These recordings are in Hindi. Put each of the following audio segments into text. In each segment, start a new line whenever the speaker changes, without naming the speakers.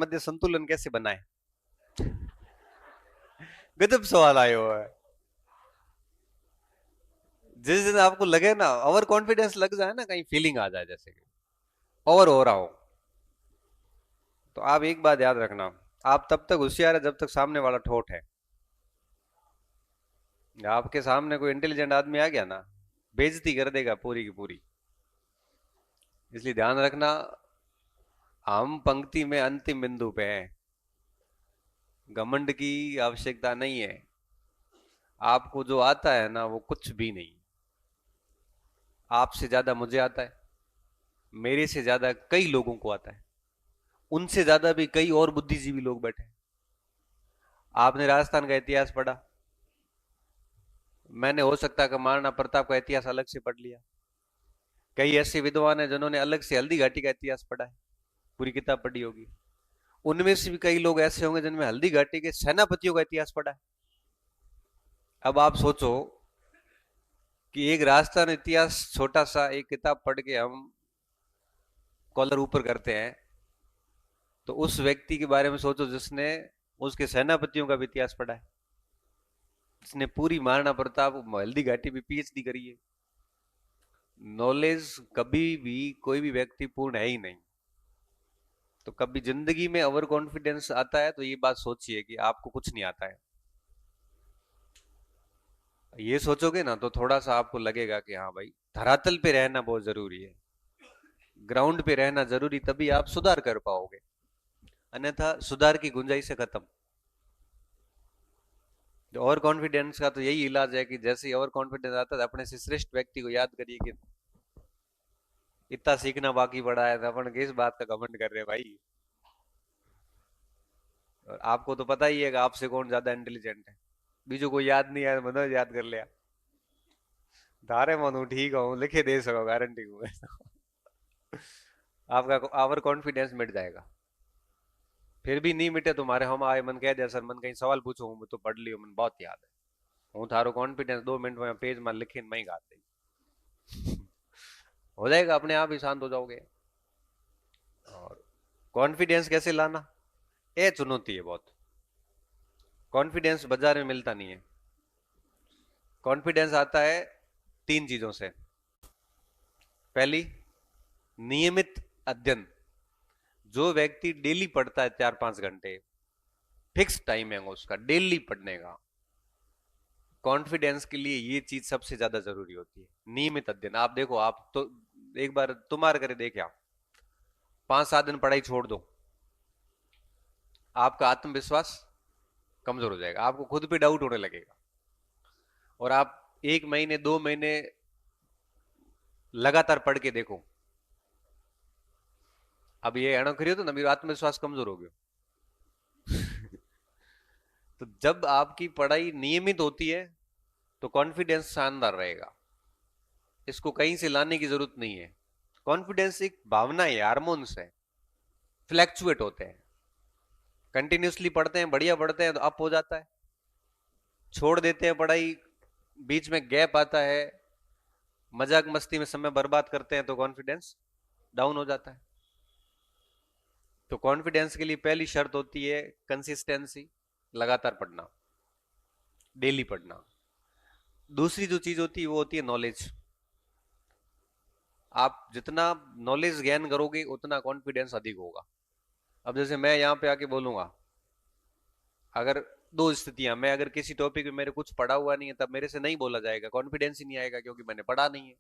मध्य संतुलन कैसे बनाए? गजब सवाल आया हुआ है। जिस दिन आपको लगे ना, ओवर कॉन्फिडेंस लग जाए ना, कहीं फीलिंग आ जाए जैसे कि ओवर हो रहा हो, तो आप एक बात याद रखना, आप तब तक होशियार है जब तक सामने वाला ठोठ है। आपके सामने कोई इंटेलिजेंट आदमी आ गया ना, बेइज्जती कर देगा पूरी की पूरी। इसलिए ध्यान रखना, हम पंक्ति में अंतिम बिंदु पे हैं। घमंड की आवश्यकता नहीं है। आपको जो आता है ना वो कुछ भी नहीं। आपसे ज्यादा मुझे आता है, मेरे से ज्यादा कई लोगों को आता है, उनसे ज्यादा भी कई और बुद्धिजीवी लोग बैठे हैं। आपने राजस्थान का इतिहास पढ़ा, मैंने हो सकता है कि महाराणा प्रताप का इतिहास अलग से पढ़ लिया। कई ऐसे विद्वान हैं जिन्होंने अलग से हल्दी घाटी का इतिहास पढ़ा है, पूरी किताब पढ़ी होगी। उनमें से भी कई लोग ऐसे होंगे जिनमें हल्दी घाटी के सेनापतियों का इतिहास पढ़ा है। अब आप सोचो कि एक राजस्थान इतिहास छोटा सा एक किताब पढ़ के हम कॉलर ऊपर करते हैं, तो उस व्यक्ति के बारे में सोचो जिसने उसके सेनापतियों का भी इतिहास पढ़ा है, जिसने पूरी महाराणा प्रताप हल्दी घाटी भी पीएचडी करी है। नॉलेज कभी भी कोई भी व्यक्ति पूर्ण है ही नहीं। तो कभी जिंदगी में ओवर कॉन्फिडेंस आता है तो ये बात सोचिए कि आपको कुछ नहीं आता है। ये सोचोगे ना तो थोड़ा सा आपको लगेगा कि हाँ भाई, धरातल पे रहना बहुत जरूरी है, ग्राउंड पे रहना जरूरी, तभी आप सुधार कर पाओगे, अन्यथा सुधार की गुंजाइश से खत्म। ओवर कॉन्फिडेंस का तो यही इलाज है कि जैसे ही ओवर कॉन्फिडेंस आता है अपने से श्रेष्ठ व्यक्ति को याद करिए कि इतना सीखना बाकी पड़ा है, तो अपन किस बात का घमंड कर रहे हैं भाई। और आपको तो पता ही है कि आपसे कौन ज्यादा इंटेलिजेंट है। बीजू को याद नहीं आया, मनोज याद कर लिया। धारे मनु ठीक हूँ, लिखे दे सको, गारंटी हूँ। आपका ओवर कॉन्फिडेंस मिट जाएगा। फिर भी नहीं मिटे तुम्हारे, हम आए मन कह दिया सर, मन कहीं सवाल पूछो हूँ तो पढ़ लियो, मन बहुत याद है हूँ थारो कॉन्फिडेंस 2 मिनट में पेज में लिखे मैं ही गाते हो जाएगा, अपने आप ही शांत हो जाओगे। और कॉन्फिडेंस कैसे लाना, ये चुनौती है बहुत। कॉन्फिडेंस बाजार में मिलता नहीं है। कॉन्फिडेंस आता है 3 चीजों से। पहली, नियमित अध्ययन। जो व्यक्ति डेली पढ़ता है 4-5 घंटे, फिक्स टाइम है उसका डेली पढ़ने का, कॉन्फिडेंस के लिए ये चीज सबसे ज्यादा जरूरी होती है, नियमित अध्ययन। आप देखो, आप तो एक बार तुम्हारे करे देखे, आप 5-7 दिन पढ़ाई छोड़ दो, आपका आत्मविश्वास कमजोर हो जाएगा, आपको खुद पे डाउट होने लगेगा। और आप 1 महीने 2 महीने लगातार पढ़ के देखो, अब ये अणो करियो तो ना मेरा आत्मविश्वास कमजोर हो गया। तो जब आपकी पढ़ाई नियमित होती है तो कॉन्फिडेंस शानदार रहेगा, इसको कहीं से लाने की जरूरत नहीं है। कॉन्फिडेंस एक भावना है, हार्मोन्स है, फ्लैक्चुएट होते हैं। कंटिन्यूसली पढ़ते हैं, बढ़िया पढ़ते हैं तो अप हो जाता है, छोड़ देते हैं पढ़ाई, बीच में गैप आता है, मजाक मस्ती में समय बर्बाद करते हैं तो कॉन्फिडेंस डाउन हो जाता है। तो कॉन्फिडेंस के लिए पहली शर्त होती है कंसिस्टेंसी, लगातार पढ़ना, डेली पढ़ना। दूसरी जो चीज होती है वो होती है नॉलेज। आप जितना नॉलेज गेन करोगे उतना कॉन्फिडेंस अधिक होगा। अब जैसे मैं यहाँ पे आके बोलूंगा, अगर दो स्थितियां, मैं अगर किसी टॉपिक में मेरे कुछ पढ़ा हुआ नहीं है तब मेरे से नहीं बोला जाएगा, कॉन्फिडेंस ही नहीं आएगा क्योंकि मैंने पढ़ा नहीं है।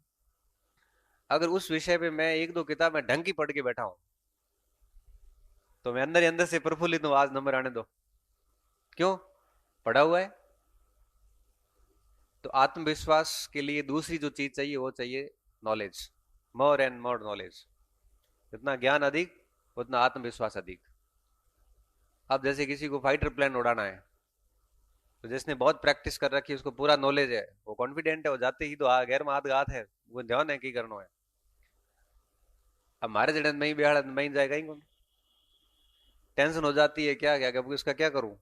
अगर उस विषय पे मैं 1-2 किताब में ढंग की पढ़ के बैठा हूं तो मैं अंदर ही अंदर से प्रफुल्लित हूं, आज नंबर आने दो, क्यों, पढ़ा हुआ है। तो आत्मविश्वास के लिए दूसरी जो चीज चाहिए वो चाहिए knowledge, more and more knowledge. जितना ज्ञान अधिक उतना आत्मविश्वास अधिक। अब जैसे किसी को फाइटर प्लेन उड़ाना है, तो जिसने बहुत प्रैक्टिस कर रखी है, उसको पूरा नॉलेज है, वो कॉन्फिडेंट है, वो जाते ही तो गैर में हाथ गात है, वो ध्यान है की करना है। अब हमारे जड़न में ही बिहाड़ में ही जाएगा ही कौन, टेंशन हो जाती है, क्या क्या क्या इसका क्या करूं,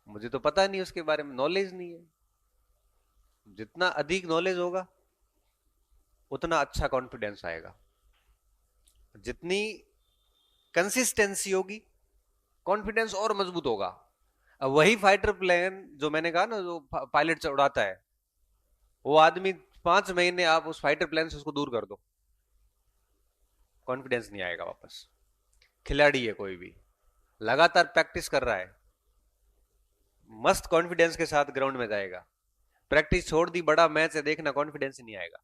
मुझे तो पता नहीं उसके बारे में, नॉलेज नहीं है। जितना अधिक नॉलेज होगा उतना अच्छा कॉन्फिडेंस आएगा। जितनी कंसिस्टेंसी होगी, कॉन्फिडेंस और मजबूत होगा। अब वही फाइटर प्लेन जो मैंने कहा ना, जो पायलट उड़ाता है, वो आदमी 5 महीने आप उस फाइटर प्लेन से उसको दूर कर दो, कॉन्फिडेंस नहीं आएगा वापस। खिलाड़ी है कोई भी, लगातार प्रैक्टिस कर रहा है, मस्त कॉन्फिडेंस के साथ ग्राउंड में जाएगा। प्रैक्टिस छोड़ दी, बड़ा मैच है, देखना कॉन्फिडेंस ही नहीं आएगा।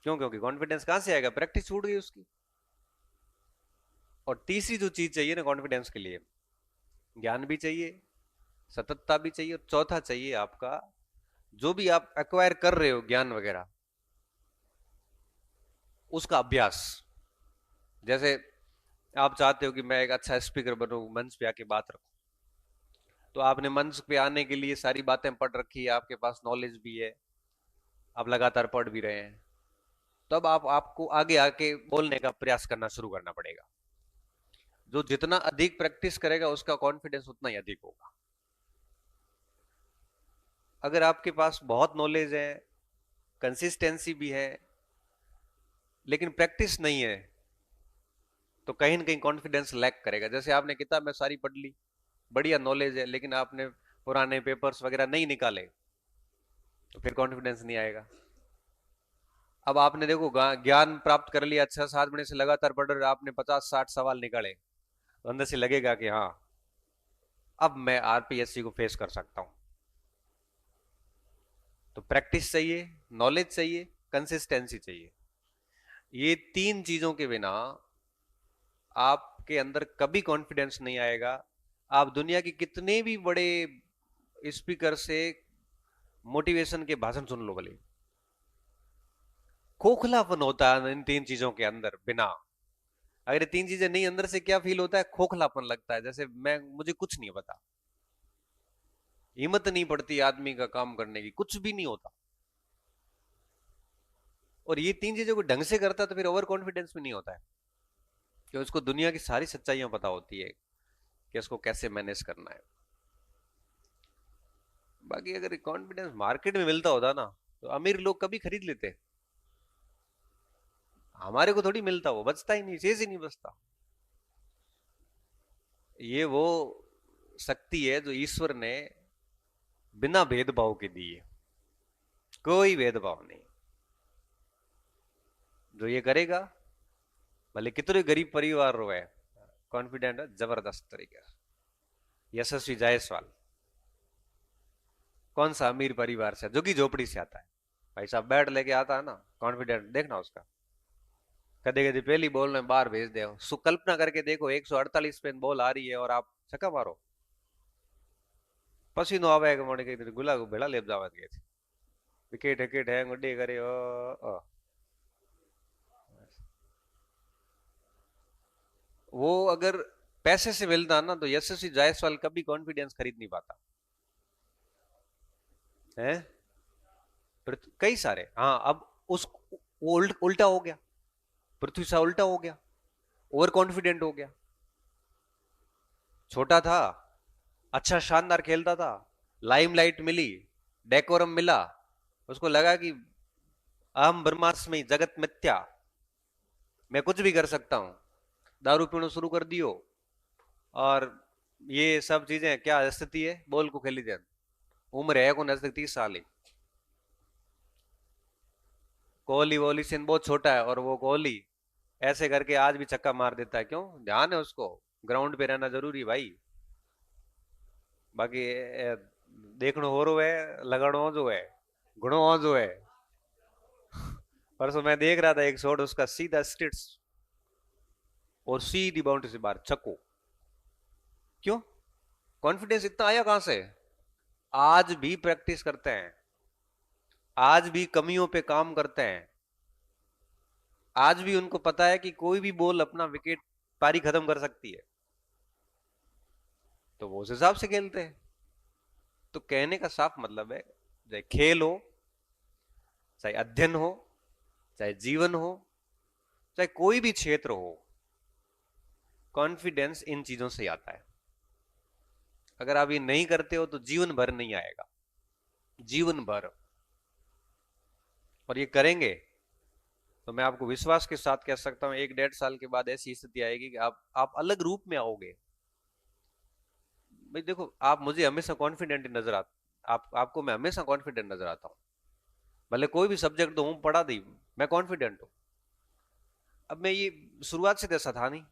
क्यों? क्योंकि कॉन्फिडेंस कहां से आएगा? प्रैक्टिस छूट गई उसकी। और तीसरी जो चीज चाहिए ना कॉन्फिडेंस के लिए, ज्ञान भी चाहिए, सततता भी चाहिए, और चौथा चाहिए आपका, जो भी आप एक्वायर कर रहे हो ज्ञान वगैरह, उसका अभ्यास। जैसे आप चाहते हो कि मैं एक अच्छा स्पीकर बनूं, मंच पे आके बात रखूं, तो आपने मंच पे आने के लिए सारी बातें पढ़ रखी है, आपके पास नॉलेज भी है, आप लगातार पढ़ भी रहे हैं, तब आपको आगे आके बोलने का प्रयास करना शुरू करना पड़ेगा। जो जितना अधिक प्रैक्टिस करेगा उसका कॉन्फिडेंस उतना ही अधिक होगा। अगर आपके पास बहुत नॉलेज है, कंसिस्टेंसी भी है, लेकिन प्रैक्टिस नहीं है, तो कहीं ना कहीं कॉन्फिडेंस लैक करेगा। जैसे आपने किताब में सारी पढ़ ली, बढ़िया नॉलेज है, लेकिन आपने पुराने पेपर्स वगैरह नहीं निकाले, तो फिर कॉन्फिडेंस नहीं आएगा। अब आपने देखो ज्ञान प्राप्त कर लिया, 6-7 महीने से लगातार पढ़ रहे, आपने 50-60 सवाल निकाले, तो अंदर से लगेगा कि हाँ, अब मैं आरपीएससी को फेस कर सकता हूं। तो प्रैक्टिस चाहिए, नॉलेज चाहिए, कंसिस्टेंसी चाहिए। ये तीन चीजों के बिना आपके अंदर कभी कॉन्फिडेंस नहीं आएगा। आप दुनिया के कितने भी बड़े स्पीकर से मोटिवेशन के भाषण सुन लो भले, खोखलापन होता है इन तीन चीजों के अंदर बिना। अगर ये तीन चीजें नहीं, अंदर से क्या फील होता है? खोखलापन लगता है, जैसे मुझे कुछ नहीं पता, हिम्मत नहीं पड़ती आदमी का काम करने की, कुछ भी नहीं होता। और ये तीन चीजों को ढंग से करता है तो फिर ओवर कॉन्फिडेंस भी नहीं होता है, कि उसको दुनिया की सारी सच्चाइयां पता होती है कि उसको कैसे मैनेज करना है। बाकी अगर कॉन्फिडेंस मार्केट में मिलता होता ना, तो अमीर लोग कभी खरीद लेते। हमारे को थोड़ी मिलता, वो बचता ही नहीं, शेष ही नहीं बचता। ये वो शक्ति है जो ईश्वर ने बिना भेदभाव के दी है, कोई भेदभाव नहीं। जो ये करेगा, भले कितने गरीब परिवार रो है, कॉन्फिडेंट है जबरदस्त तरीके से। यशस्वी जायसवाल कौन सा अमीर परिवार से, जो कि झोपड़ी से आता है, भाई साहब बैट लेके आता है ना, कॉन्फिडेंट देखना उसका। कदे कदे पहली बॉल में बाहर भेज दे, कल्पना करके देखो 148 पे बॉल आ रही है और आप छक्का मारो, पसीनो आवेगा मोड़े के गुला को भेड़ा लेप जावा गए थे, विकेट विकेट है गुड्डी करे ओ। वो अगर पैसे से मिलता ना, तो यशस्वी जायसवाल कभी कॉन्फिडेंस खरीद नहीं पाता है। कई सारे, हाँ, अब उस वो उल्टा हो गया, पृथ्वी सा उल्टा हो गया, ओवर कॉन्फिडेंट हो गया। छोटा था, अच्छा शानदार खेलता था, लाइमलाइट मिली, डेकोरम मिला, उसको लगा कि अहम ब्रह्मास्मि जगत मिथ्या, मैं कुछ भी कर सकता हूं, दारू पीना शुरू कर दियो, और ये सब चीजें क्या स्थिति है, बॉल को खेली जाए, उम्र है को नजदीक 30 साल ही, कोहली वोली सिंह बहुत छोटा है, और वो कोहली ऐसे करके आज भी छक्का मार देता है। क्यों? ध्यान है उसको, ग्राउंड पे रहना जरूरी भाई। बाकी देखनो हो रो है, लगनो जो है, गुणो जो है। परसों मैं देख रहा था एक शॉट उसका, सीधा स्ट्रेट और सीधी बाउंड्री से बाहर छक्को। क्यों? कॉन्फिडेंस इतना आया कहां से? आज भी प्रैक्टिस करते हैं, आज भी कमियों पे काम करते हैं, आज भी उनको पता है कि कोई भी बॉल अपना विकेट पारी खत्म कर सकती है, तो वो उस हिसाब से खेलते हैं। तो कहने का साफ मतलब है, चाहे खेल हो, चाहे अध्ययन हो, चाहे जीवन हो, चाहे कोई भी क्षेत्र हो, कॉन्फिडेंस इन चीजों से आता है। अगर आप ये नहीं करते हो तो जीवन भर नहीं आएगा, जीवन भर। और ये करेंगे तो मैं आपको विश्वास के साथ कह सकता हूं 1-1.5 साल के बाद ऐसी स्थिति आएगी कि आप अलग रूप में आओगे। भाई देखो, आप मुझे हमेशा कॉन्फिडेंट नजर आपको मैं हमेशा कॉन्फिडेंट नजर आता हूँ। भले कोई भी सब्जेक्ट दो, हूँ पढ़ा दी, मैं कॉन्फिडेंट हूँ। अब मैं ये शुरुआत से तो ऐसा था नहीं।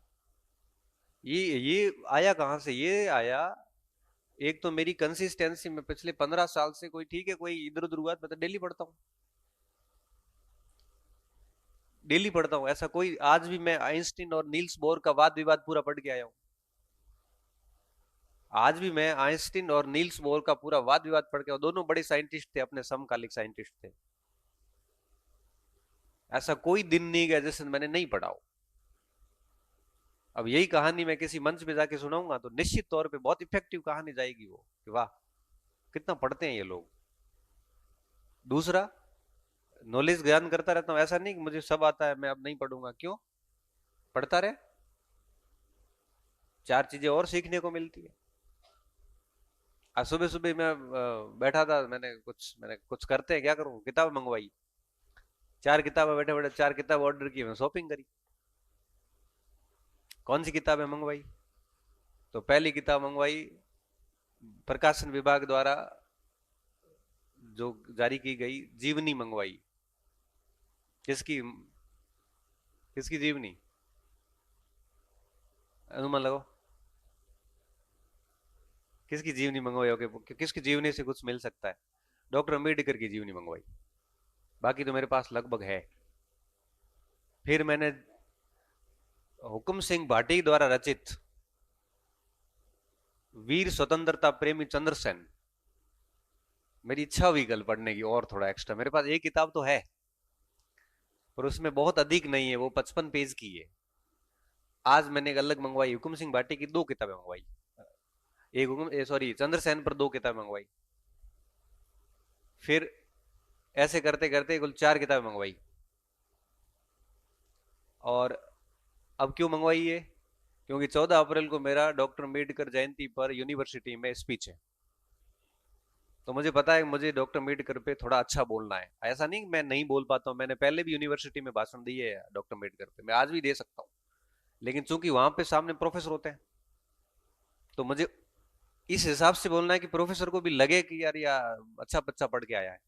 ये आया कहां से? ये आया, एक तो मेरी कंसिस्टेंसी में पिछले 15 साल से, कोई ठीक है कोई इधर उधर हुआ, मैं तो डेली पढ़ता हूँ, डेली पढ़ता हूँ। ऐसा कोई, आज भी मैं आइंस्टीन और नील्स बोर का वाद विवाद पूरा पढ़ के आया हूँ। आज भी मैं आइंस्टीन और नील्स बोर का पूरा वाद विवाद पढ़ के, दोनों बड़े साइंटिस्ट थे, अपने समकालिक साइंटिस्ट थे। ऐसा कोई दिन नहीं गया जिस दिन मैंने नहीं पढ़ा हो। अब यही कहानी मैं किसी मंच पे जाके सुनाऊंगा तो निश्चित तौर पे बहुत इफेक्टिव कहानी जाएगी वो, कि वाह कितना पढ़ते हैं ये लोग। दूसरा, नॉलेज ज्ञान करता रहता हूं, ऐसा नहीं कि मुझे सब आता है मैं अब नहीं पढ़ूंगा। क्यों? पढ़ता रहे, 4 चीजें और सीखने को मिलती है। आज सुबह सुबह मैं बैठा था, मैंने कुछ करते हैं क्या करूं, किताब मंगवाई, 4 किताबें, बैठे बैठे 4 किताब ऑर्डर की, मैं शॉपिंग करी। कौन सी किताबें मंगवाई? तो पहली किताब मंगवाई प्रकाशन विभाग द्वारा जो जारी की गई जीवनी मंगवाई। किसकी? किसकी जीवनी? अनुमान लगाओ, किसकी जीवनी मंगवाई होगी? किसकी जीवनी से कुछ मिल सकता है? डॉक्टर अम्बेडकर की जीवनी मंगवाई। बाकी तो मेरे पास लगभग है। फिर मैंने हुक्म सिंह भाटी द्वारा रचित वीर स्वतंत्रता प्रेमी चंद्रसेन, मेरी इच्छा हुई कल पढ़ने की और थोड़ा एक्स्ट्रा, मेरे पास एक किताब तो है पर उसमें बहुत अधिक नहीं है, वो 55 पेज की है। आज मैंने एक अलग मंगवाई, हुक्म सिंह भाटी की 2 किताबें मंगवाई, एक हुक्म सॉरी चंद्रसेन पर 2 किताबें मंगवाई। फिर ऐसे करते करते कुल 4 किताबें मंगवाई। और अब क्यों मंगवाई है? क्योंकि 14 अप्रैल को मेरा डॉक्टर अम्बेडकर जयंती पर यूनिवर्सिटी में स्पीच है। तो मुझे पता है कि मुझे डॉक्टर अम्बेडकर पे थोड़ा अच्छा बोलना है। ऐसा नहीं मैं नहीं बोल पाता हूँ, मैंने पहले भी यूनिवर्सिटी में भाषण दिए है डॉक्टर अम्बेडकर पे, मैं आज भी दे सकता हूँ। लेकिन चूंकि वहां पे सामने प्रोफेसर होते हैं तो मुझे इस हिसाब से बोलना है कि प्रोफेसर को भी लगे कि यार अच्छा बच्चा पढ़ के आया है,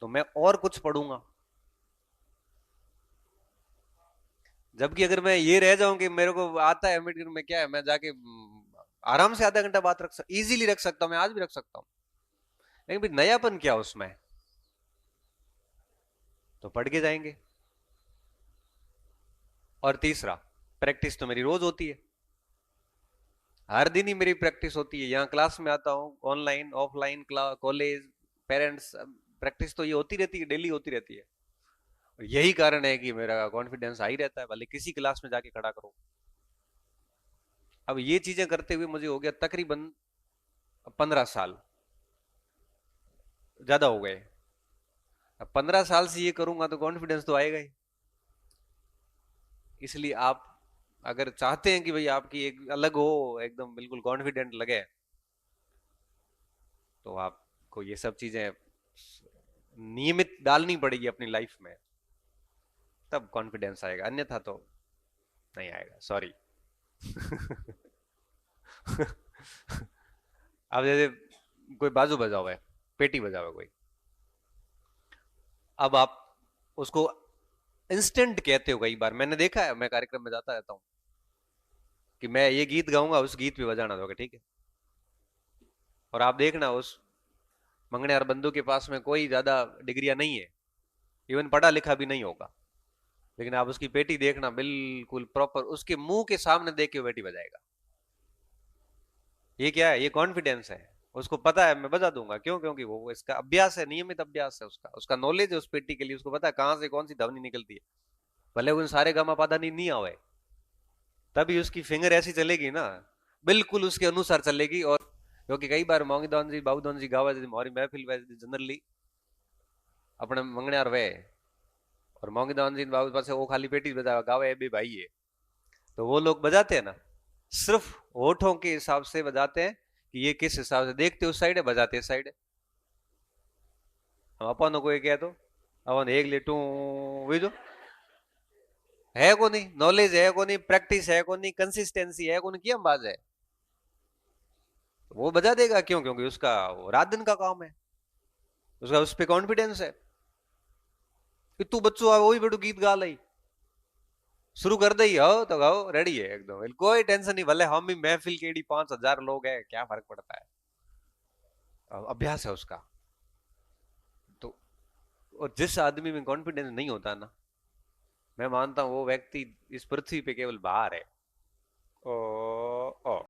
तो मैं और कुछ पढ़ूंगा। जबकि अगर मैं ये रह जाऊं कि मेरे को आता है अम्बेडकर में क्या है, मैं जाके आराम से आधा घंटा बात इजीली रख सकता हूं, मैं आज भी रख सकता हूं। लेकिन भाई नयापन क्या उसमें? तो पढ़ के जाएंगे। और तीसरा, प्रैक्टिस तो मेरी रोज होती है, हर दिन ही मेरी प्रैक्टिस होती है। यहाँ क्लास में आता हूँ, online offline college, parents, practice तो ये होती रहती है, डेली होती रहती है। और यही कारण है कि मेरा कॉन्फिडेंस हाई रहता है, भले किसी क्लास में जाके खड़ा करो। अब ये चीजें करते हुए मुझे हो गया तकरीबन 15 साल, ज्यादा हो गए। अब 15 साल से ये करूंगा तो कॉन्फिडेंस तो आएगा ही। इसलिए आप अगर चाहते हैं कि भाई आपकी एक अलग हो, एकदम बिल्कुल कॉन्फिडेंट लगे, तो आपको ये सब चीजें नियमित डालनी पड़ेगी अपनी लाइफ में, तब कॉन्फिडेंस आएगा, अन्यथा तो नहीं आएगा, सॉरी। अब जैसे कोई बाजू बजा हुआ है, पेटी बजा हुआ है कोई, अब आप उसको इंस्टेंट कहते हो। कई बार मैंने देखा है, मैं कार्यक्रम में जाता रहता हूँ, कि मैं ये गीत गाऊंगा, उस गीत पे बजाना दोगे, ठीक है? और आप देखना उस मंगनेर बंधु के पास में कोई ज्यादा डिग्रियां नहीं है, इवन पढ़ा लिखा भी नहीं होगा, लेकिन आप उसकी पेटी देखना, बिल्कुल प्रॉपर उसके मुंह के सामने देख के पेटी बजाएगा। ये क्या है? ये कॉन्फिडेंस है। उसको पता है मैं बजा दूंगा, क्यों? क्योंकि वो इसका अभ्यास है, नियमित अभ्यास है, उसका उसका नॉलेज है उस पेटी के लिए, उसको पता है कहां से कौन सी ध्वनि निकलती है। भले उन सारे गामा पाधा नहीं आवे, तभी उसकी फिंगर ऐसी चलेगी ना, बिल्कुल उसके अनुसार चलेगी। और क्योंकि कई बार मोंगीदान जी बाबूदान जी गावा जी हमारी महफिल वैसे जनरली अपने मंगण्यार वे, और मोंगीदान जी बाबू पास वो खाली पेटी बजा गावे भी भाई है, तो वो लोग बजाते हैं ना, सिर्फ होठों के हिसाब से बजाते हैं कि ये किस हिसाब से देखते उस साइड है, बजाते इस साइड है। हम अपन को ये कह दो अब एक लेटू बुझो है को नहीं, नॉलेज है को नहीं, प्रैक्टिस है को नहीं, कंसिस्टेंसी है को नहीं, की हम बात है। वो बजा देगा क्यों? क्योंकि उसका वो रात दिन का काम है, उसका उस पर कॉन्फिडेंस है कि तू बच्चों वो भी बेटू गीत गा ली, शुरू कर दे हो तो गाओ, रेडी है एकदम, कोई टेंशन नहीं, भले हम भी महफिल केड़ी 5,000 लोग हैं, क्या फर्क पड़ता है, अभ्यास है उसका। तो और जिस आदमी में कॉन्फिडेंस नहीं होता ना, मैं मानता हूं वो व्यक्ति इस पृथ्वी पे केवल बाहर है। ओ, ओ